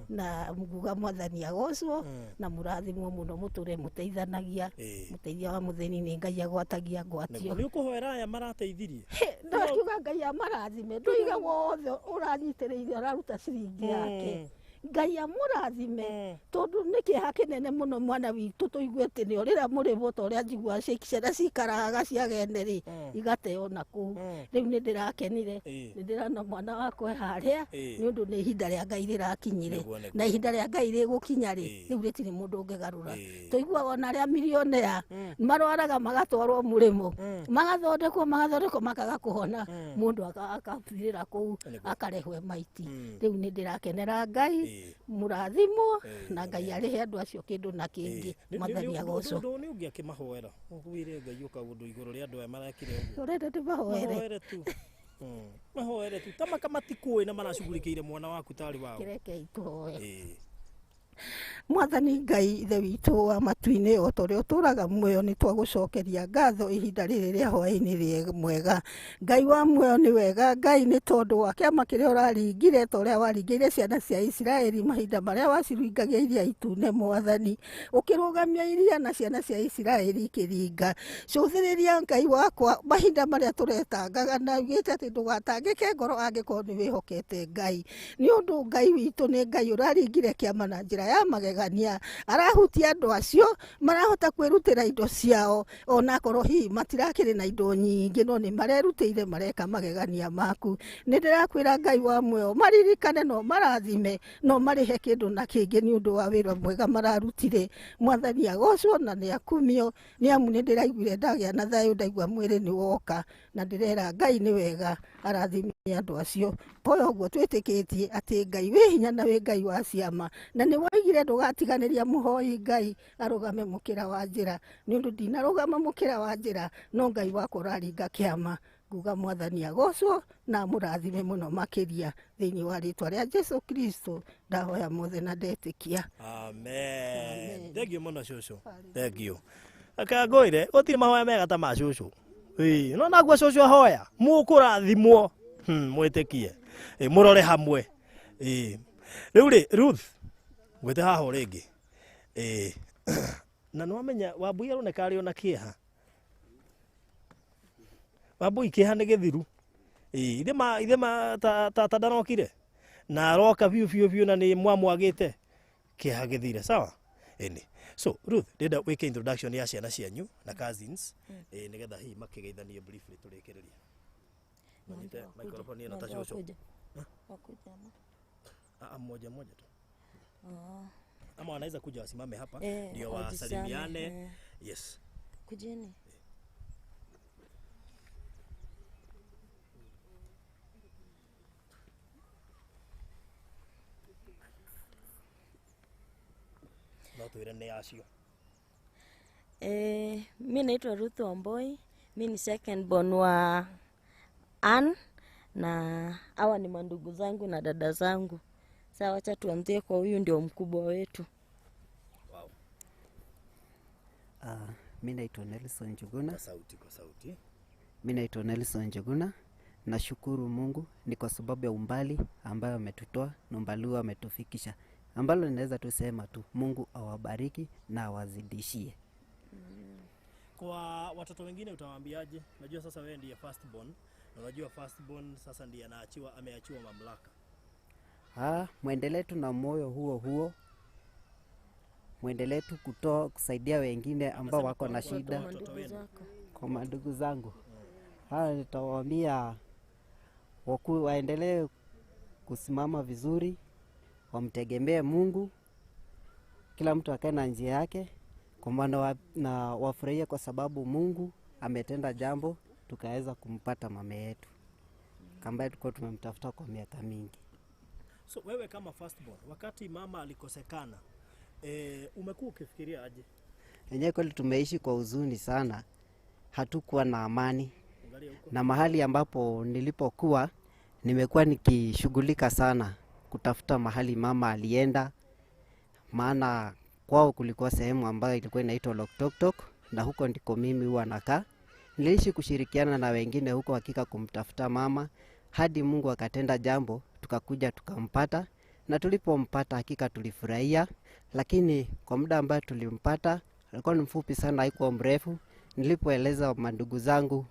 na nguga mwathani agocwo na murathimwo muno muture muteithanagia muteithia wa mutheni ni Ngai agwatagia ngwatio ni ukuhoera aya marateithirie ndakiuga Ngai amarathime nduiga wothe uranyitiriire araruta ciringi yake Ngai amurathime tondu nä kä ha kä nene må no mwana witå tå igue atä nä o rä rä a må rä bo ta å rä a njigua ciana cikaraga ciagene rä igateo na kå u rä u nä ndä rakenire nä ndä rona mwana wakwa harä a nä å ndå nä ihinda rä a Ngai rä rakinyire na ihinda rä a Ngai rä gå kinya rä rä u rä tirä må ndå å ngä garå ra tå iguaga ona arä a milionea marwaraga magatwarwo må rä mo magathondekwo makaga kå hona må ndå akabirä ra kå u akarehwo maiti rä u nä ndä rakenera Ngai må rathimwo na Ngai arä he andå acio kä ndå na kä ngä Mwathani agocwo nä å ngä akä mahoera wä re Ngai å kaå ndå igå rå rä andå aya marekire å renda ndä mahoere tu mahoere tu tamaka matikå na maracugurä kä ire mwana waku tarä wao kä rekei tå hoe Mwathani Ngai ithe witå wa matu-inä o ta å rä a å tå raga muoyo nä twagå cokeria ngatho ihinda rä rä rä a hwaä-inä rä mwega Ngai wa muoyo nä wega Ngai nä tondå wa kä ama kä rä a å raringire ta å rä a waringä ire ciana cia Isiraeli mahinda marä a waciringagia iria itune Mwathani å kä rå gamia iria na ciana cia Isiraeli ikä ringa cåthä rä ria Ngai wakwa mahinda marä a tå retangaga na ugä te atä ndå gatangä ke ngoro angä korwo nä wä hokete Ngai nä å ndå Ngai witå nä Ngai å raringire kä ama na njä ra ya magegania arahutia andå acio marahota kwĩrutĩra indo ciao ona korwo hihi matirakĩrĩ na indo nyingĩ no nĩ marerutĩire mareka magegania maku nĩ ndĩrakwĩra Ngai wa muoyo maririkane no marathime no marĩhe kĩndũ na kĩngĩ nĩ ũndũ wa wĩra mwega mararutire Mwathani agocwo na nĩ akumio nĩ amu nĩ ndĩraiguire ndagĩa na thayũ ndaigua mwĩrĩ nĩ woka na ndĩrera Ngai nĩ wega arathime andũ acio poyo ũguo twĩtĩkĩtie atĩ Ngai wĩ hinya na wĩ Ngai wa ciama na nĩ waigire ndũgatiganĩria mũhoi Ngai arũgame mũkĩra wa njĩra nĩ ũndũ ndinarũgama mũkĩra wa njĩra no Ngai wakwa ũraringa kĩama nguga Mwathani agocwo na mũrathime mũno makĩria thĩinĩ wa rĩtwa rĩa Jesu Kristo ndahoya mothe na ndetĩkia amen thengio mũno cũcũ thengio akangũire gũtirĩ mahoya mega ta ma cũcũ no naguo cũcũ ahoya mũkũrathimwo mwĩtĩkie mũrore hamwe rĩu rĩ Ruth gwĩte haha å rĩngĩ na nĩ wamenya Wambui aroneka arĩ ona kĩeha Wambui kĩeha nĩ gĩthiru ithe ta ndarokire na aroka biũ na nĩ mwamwagĩte kĩeha gĩthire sawa ĩnĩ so Ruth ndĩrenda wĩke introduction ya ciana cianyu na cousins nĩgetha hihi makĩgeithanie briefly tũrĩkĩrĩria manyite microphone ĩno ta cũcũ moja tu ama wanaweza kuja wasimame hapa ndio wasalimiane yes kujeni no tuire nĩ acio mi naitwa Ruth Wambui mi ni second born wa Ann na hawa ni mandugu zangu na dada zangu. Sasa wacha tuanzie kwa huyu ndio mkubwa wetu. Wow. Mimi naitwa Nelson Njuguna. Kwa sauti. Mimi naitwa Nelson Njuguna. Nashukuru Mungu ni kwa sababu ya umbali ambayo ametutoa na umbali ametufikisha. Ambalo ninaweza tusema tu Mungu awabariki na awazidishie. Kwa watoto wengine utawaambiaje? Najua sasa wewe ndiye first born. Na unajua first born sasa ndiye ameachiwa mamlaka. Muendelee tu na moyo huo. Muendelee tu kusaidia wengine ambao wako na shida. Kwa mandugu zangu. Nitawaambia waendelee kusimama vizuri, wamtegemee Mungu. Kila mtu akae na njia yake. Kwa maana na wafurahie kwa sababu Mungu ametenda jambo tukaweza kumpata mama yetu. Ambaye tulikuwa tumemtafuta kwa miaka mingi. So wewe kama firstborn, wakati mama alikosekana, umekuwa ukifikiria aje? Yenyewe kweli tumeishi kwa huzuni sana. Hatukuwa na amani. Na mahali ambapo nilipokuwa nimekuwa nikishughulika sana kutafuta mahali mama alienda. Maana kwao kulikuwa sehemu ambayo ilikuwa inaitwa Loktoktok na huko ndiko mimi huwa nakaa. Niliishi kushirikiana na wengine huko hakika kumtafuta mama hadi Mungu akatenda jambo tukakuja tukampata na tulipompata hakika tulifurahia, lakini kwa muda ambao tulimpata alikuwa ni mfupi sana, haikuwa mrefu. Nilipoeleza mandugu zangu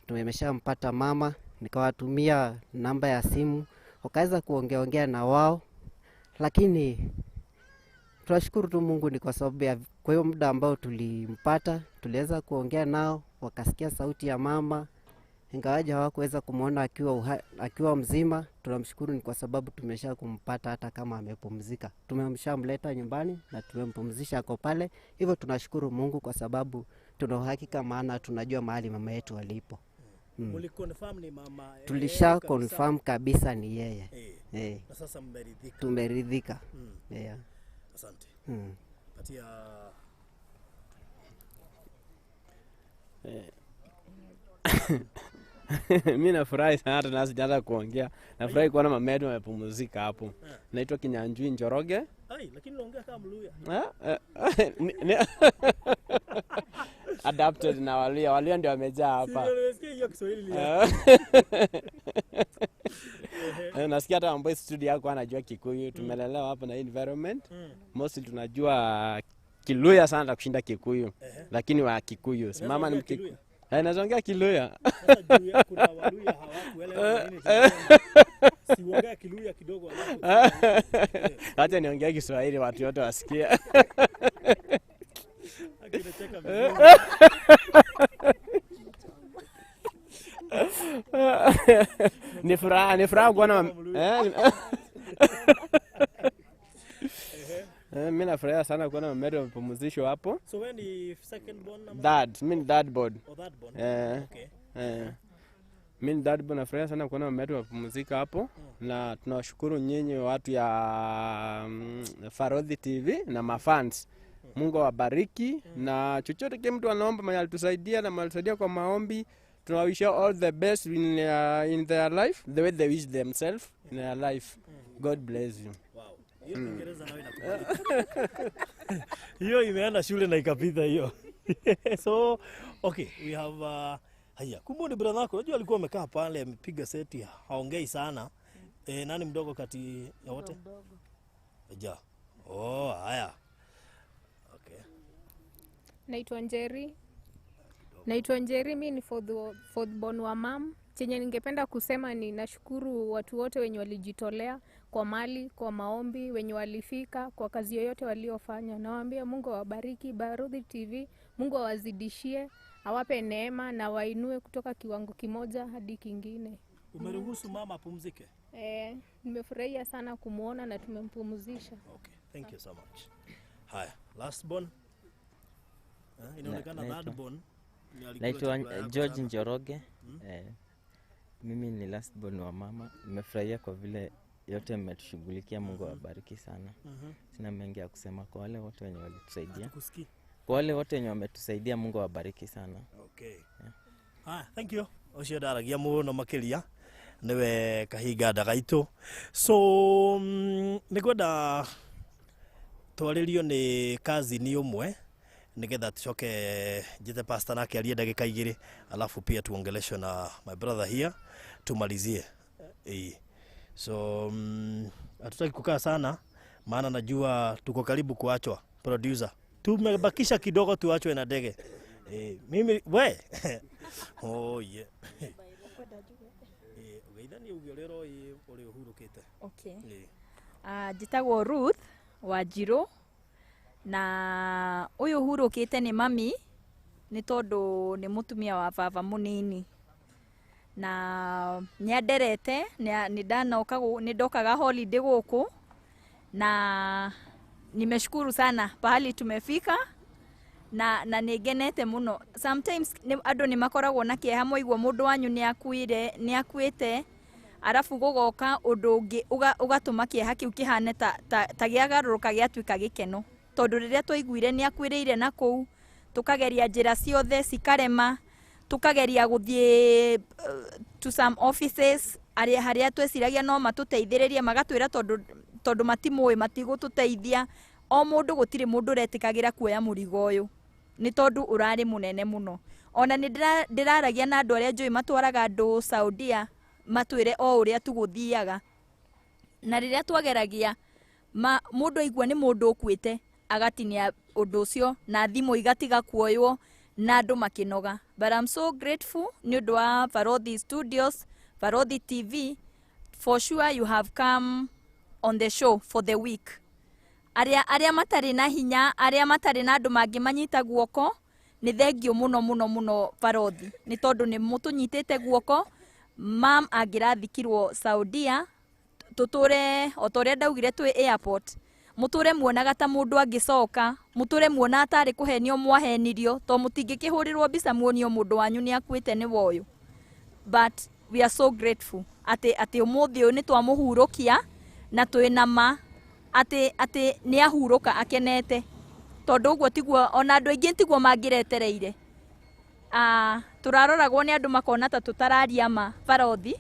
tumeshampata mama, nikawatumia namba ya simu wakaweza kuongea na wao, lakini tunashukuru tu Mungu ni kwa sababu ya kwa hiyo muda ambao tulimpata, tuliweza kuongea nao, wakasikia sauti ya mama, ingawaje hawakuweza kumuona akiwa mzima. Tunamshukuru ni kwa sababu tumesha kumpata hata kama amepumzika. Tumemshamleta nyumbani na tumempumzisha ako pale. Hivyo tunashukuru Mungu kwa sababu tuna uhakika, maana tunajua mahali mama yetu alipo. Mliconfirm ni mama? Tulisha confirm kabisa ni yeye. Na sasa mmeridhika? Tumeridhika. Asante. Patia mimi nafurahi sana, hata nasi jana kuongea. Nafurahi kuona mama yetu amepumzika hapo. Naitwa Kinyanjui Njoroge. Lakini unaongea kama Mluya. Adapted na Waluya ndio wamejaa hapa. Siwezi hiyo Kiswahili. Nasikia hata Wambui studio yako anajua Kikuyu. Tumelelewa hapa na environment. Mostly tunajua Kiluya sana kushinda Kikuyu. Lakini wa Kikuyu. Mama ni Mkikuyu. Naongea Kiluya. Sasa juu ya kuna Waluya hawakuelewa nini. Siongea Kiluya kidogo alafu. Hata niongea Kiswahili watu wote wasikie. Akinacheka vizuri. Ni furaha kuona mimi nafurahi sana kuona mama yetu amepumzishwa hapo. So when the second born number? Dad, mimi dad born. That born. Okay. Mimi dad born, nafurahi sana kuona mama yetu amepumzika hapo. Na tunawashukuru nyinyi watu ya Farodhi TV na mafans. Mungu awabariki na chochote kile mtu anaomba mali alitusaidia na malisaidia kwa maombi. Tunawish all the best in their life, the way they wish themselves in their life. God bless you. Wow. Hiyo Kiingereza nayo inakubalika. Hiyo imeenda shule na ikapita hiyo. So, okay, we have haya. Kumbe brother yako, unajua alikuwa amekaa pale amepiga seti, haongei sana. Nani mdogo kati ya wote? Mdogo. Haya. Okay. Naitwa Njeri, mimi ni fourth born wa mam. Chenye ningependa kusema ni nashukuru watu wote wenye walijitolea kwa mali, kwa maombi, wenye walifika, kwa kazi yoyote waliofanya. Nawaambia Mungu awabariki, Farodhi TV, Mungu awazidishie, awape neema na wainue kutoka kiwango kimoja hadi kingine. Umeruhusu mama apumzike? Nimefurahia sana kumuona na tumempumzisha. Okay, thank you so much. Haya, last born. Inaonekana third born. Naitwa George Njoroge. Mimi ni last born wa mama. Nimefurahia kwa vile yote mmetushughulikia. Mungu awabariki sana. Sina mengi ya kusema kwa wale wote wenye walitusaidia. Kwa wale wote wenye wametusaidia, Mungu awabariki sana. Okay. Thank you. Ocio ndaragia muno makiria niwe kahinga ndagaitu. So nikwenda twaririo ni kazi ni umwe nigetha tucoke njite pastor nake arie ndagika igiri alafu pia tuongeleshwe na my brother here tumalizie. So hatutaki kukaa sana maana najua tuko karibu kuachwa. Producer, tumebakisha kidogo tuachwe na ndege. Mimi we yeah. Ugeithani ugiorero uri uhurukite. Okay. Jitagwo Ruth Wanjiru na uyu uhurukite ni mami ni tondu ni mutumia wa baba munini na nyanderete ni ndokaga holiday guku na nimeshukuru sana pahali tumefika na nigenete muno. Sometimes andu ni makoragwo na kieha moigwo mundu wanyu ni akuite arafu gugoka undu ungi ugatuma kieha kiu kihane ta giagaruruka giatuika gikeno tondu riria twaiguire ni akwiriire na kou tukageria njira ciothe cikarema tukageria guthie to some offices haria tweciragia no matuteithiririe magatwira tondu matimui matigututeithia o mundu gutiri mundu retikagira kuoya murigo uyu ni tondu urari munene muno. Ona ni ndiraragia na andu aria njui matwaraga andu Saudia matwire o uria tuguthiaga na riria twageragia mundu aigua ni mundu ukuite agatinia undu ucio na thimu igatiga kuoywo na andu makinoga. But I'm so grateful ni undu wa Farodhi Studios, Farodhi TV. For sure you have come on the show for the week. Aria matari na hinya, aria matari na andu mangi manyita guoko, ni thengio muno Barothi. Ni tondu ni mutunyitite guoko. Mam angirathikirwo Saudia, tuture otoria ndaugire twi airport. Muture muonaga ta mundu angicoka, muture muona atari kuhenio mwahenirio, to mutingikihurirwo mbica muonio mundu wanyu ni akuite ni woyo. But we are so grateful ati umuthi uyu ni twamuhurukia na twina ma ati ni ahuruka akenete, tondu uguo tiguo ona andu aingi tiguo mangiretereire. Turaroragwo ni andu makona ta tutararia ma Barothi,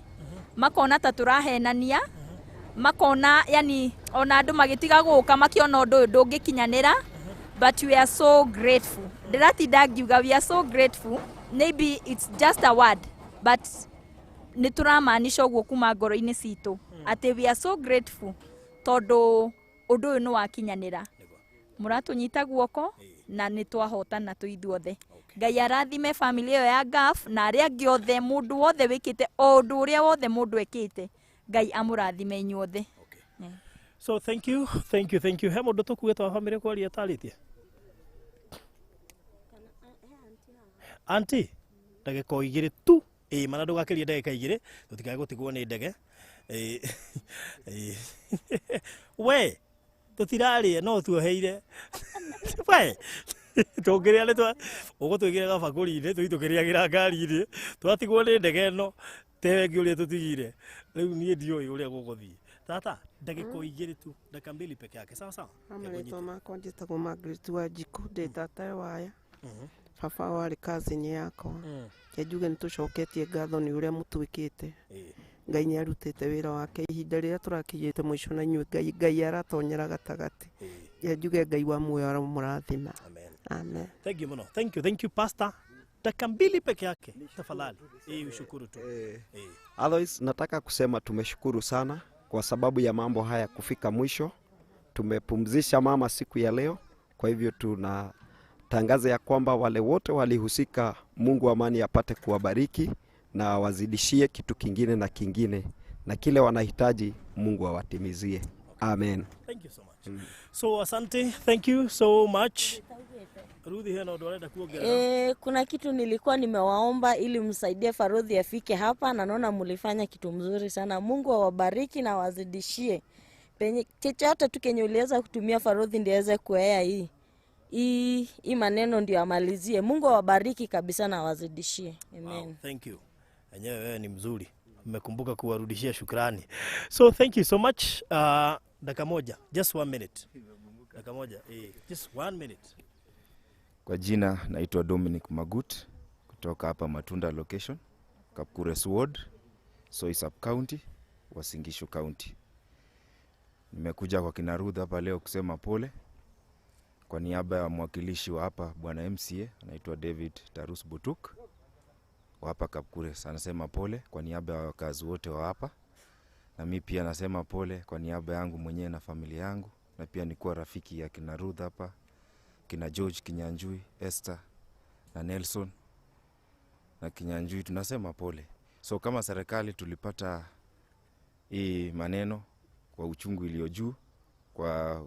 makona ta turahenania, makona yani ona andu magitiga guka makiona undu uyu ndungikinyanira. But we are so grateful. Ndiratinda ngiuga we are so grateful. Maybe it's just a word, but nituramaanisha uguo kuma ngoro-ini citu ati we are so grateful tondu undu uyu ni wakinyanira. Muratunyita guoko na nitwahotana tu ithuothe. Ngai arathime family iyo ya Gaf na aria angi othe, mundu wothe wikite o undu uria wothe mundu ekite. Ngai amurathime inyuothe. Yeah. So thank you. He mundu tukuite wa family kwa ria taritie. Auntie, ndagika 2 tu. Mana ndugakirie ndagika 2 tutikae gutigwo ni ndege. We tutirarie no tuoheire. We tungĩrĩa nĩ twa ũgũtwĩkĩra gabakũri-inĩ tũitũkĩrĩagĩra ngari-inĩ twatigwo nĩ ndege ĩno tewe ngĩ ũrĩa tũtigire rĩu niĩ ndiũĩ ũrĩa gũgũthiĩ. Tata ndagĩka 2 tu, ndagĩka 2 peke yake, sawa sawa. Amarĩtwa makwa njĩtagwo Margaret Wanjikũ, ndĩ tata waya, baba warĩ cousin yakwa. Njuge nĩ tũcoketie ngatho nĩ ũrĩa mũtwĩkĩte. Ngai nĩ arutĩte wĩra wake ihinda rĩrĩa tũrakinyĩte mũico na inyuĩ Ngai aratonyera gatagatĩ. Njuge Ngai wa muoyo aramũrathima. Amen. Thank you muno. Thank you pastor. Dakika 2 peke yake tafadhali. Ushukuru tu. Otherwise nataka kusema tumeshukuru sana kwa sababu ya mambo haya kufika mwisho. Tumepumzisha mama siku ya leo. Kwa hivyo tunatangaza ya kwamba wale wote walihusika, Mungu wa amani apate kuwabariki na wazidishie kitu kingine na kingine, na kile wanahitaji Mungu awatimizie. Amen. Thank you so much. So asante, thank you so much. Ruth hena ndo anaenda kuongea. Kuna kitu nilikuwa nimewaomba ili msaidie Barothi afike hapa, na naona mlifanya kitu mzuri sana. Mungu awabariki na wazidishie. Penye chochote tu kenye uliweza kutumia Barothi ndio aweze kuea hii maneno ndio amalizie. Mungu awabariki kabisa na wazidishie. Amen. Wow, thank you. Enyewe wewe ni mzuri. Mmekumbuka kuwarudishia shukrani. So thank you so much. Dakika moja, just 1 minute. Dakika moja, just 1 minute. Kwa jina naitwa Dominic Magut kutoka hapa Matunda location, Kapkures Ward, Soi Sub County, Uasin Gishu County. Nimekuja kwa kina Ruth hapa leo kusema pole kwa niaba ya mwakilishi wa hapa bwana MCA anaitwa David Tarus Butuk wa hapa Kapkures. Anasema pole kwa niaba ya wakazi wote wa hapa, na mimi pia nasema pole kwa niaba yangu mwenyewe na familia yangu, na pia nikuwa rafiki ya kina Ruth hapa, kina George Kinyanjui, Esther na Nelson na Kinyanjui. Tunasema pole. So kama serikali tulipata hii maneno kwa uchungu iliyo juu, kwa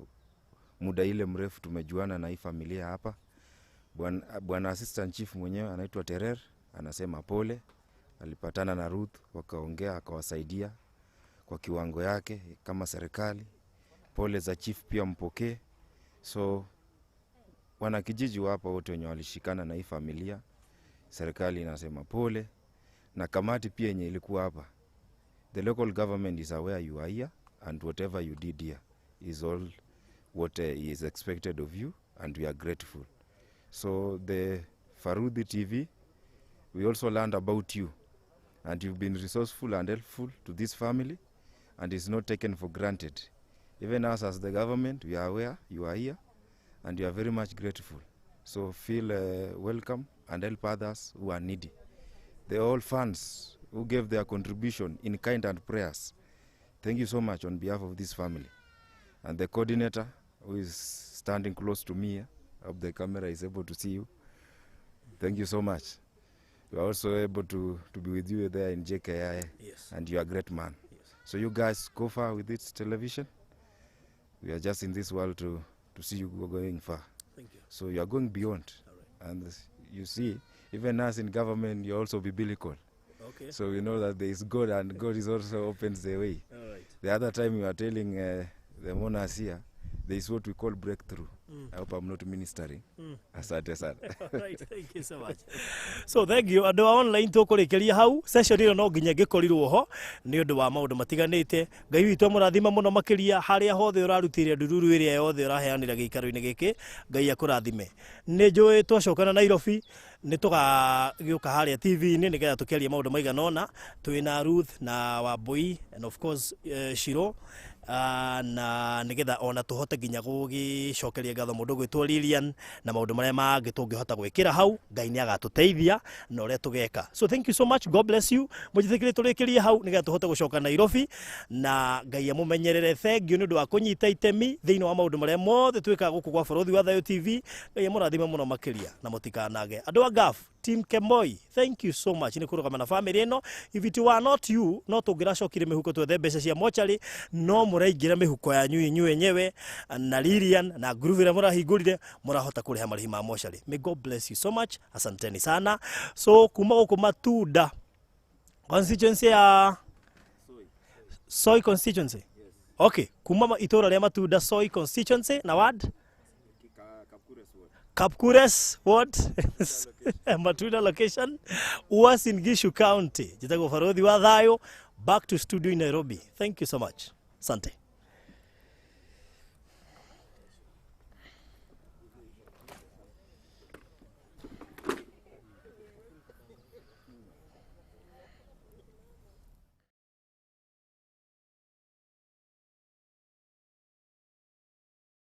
muda ile mrefu tumejuana na hii familia hapa. Bwana assistant chief mwenyewe anaitwa Terer anasema pole. Alipatana na Ruth wakaongea, akawasaidia kwa kiwango yake kama serikali. Pole za chief pia mpokee. So wana kijiji hapa wote wenye walishikana na hii familia, serikali inasema pole, na kamati pia yenye ilikuwa hapa. The local government is aware you are here, and whatever you did here is all what is expected of you, and we are grateful. So the Barothi TV, we also learned about you, and you've been resourceful and helpful to this family, and it's not taken for granted. Even us as the government, we are aware you are here, and you are very much grateful. So feel welcome and help others who are needy. The all fans who gave their contribution in kind and prayers, thank you so much on behalf of this family. And the coordinator who is standing close to me, I hope the camera is able to see you. Thank you so much. We are also able to be with you there in JKI, yes. And you are a great man. Yes. So you guys go far with this television, We are just in this world to see you going far. Thank you. So you are going beyond. And you see, even us in government, you also biblical. Okay. So we know that there is God, and God is also opens the way. All right. The other time you are telling the monarchs here, there is what we call breakthrough. I hope I'm not ministering. Asante sana. All right, thank you so much. So thank you. Andu online tukurekeria hau session ino no nginya ngikorirwo ho ni undu wa maundu matiganite. Ngai witu amurathima muno makiria haria hothe urarutire ndururu iria yothe uraheanira giikaro-ini giki. Ngai akurathime. Ni njui twacokana Nairobi ni tugagiuka haria TV-ini nigetha tukiaria maundu maiganona. Twina Ruth na Wambui and of course Shiro. Na nigetha ona tuhote nginya gugicokeria ngatho mundu gwitwo Lilian na maundu maria mangi tungihota gwikira hau Ngai ni agatuteithia na uria tugeka. So thank you so much, God bless you. Mujithikire turikirie hau nigetha tuhote gucoka Nairobi na Ngai amumenyerere. Thengio ni undu wa kunyita itemi thiini wa maundu maria mothe twikaga guku gwa Borothi wa Thayo TV. Ngai amurathime muno makiria na mutikanage. Andu a GAF Team Kemoi, thank you so much. Ni kurugama na family eno. If it were not you, no tungiracokire mihuko twethe mbeca cia mochari, no muraingira mihuko yanyu inyu enyewe na Lilian na groove murahingurire murahota kuriha marihi ma mochari. May God bless you so much. Asanteni sana. So kuma guku Matunda constituency ya Soy constituency. Yes. Okay, kuma itora ria Matunda Soy constituency na ward Kapkures ward Matunda location Uasin Gishu County. Jitago Borothi wa Thayo, back to studio in Nairobi. Thank you so much. Asante.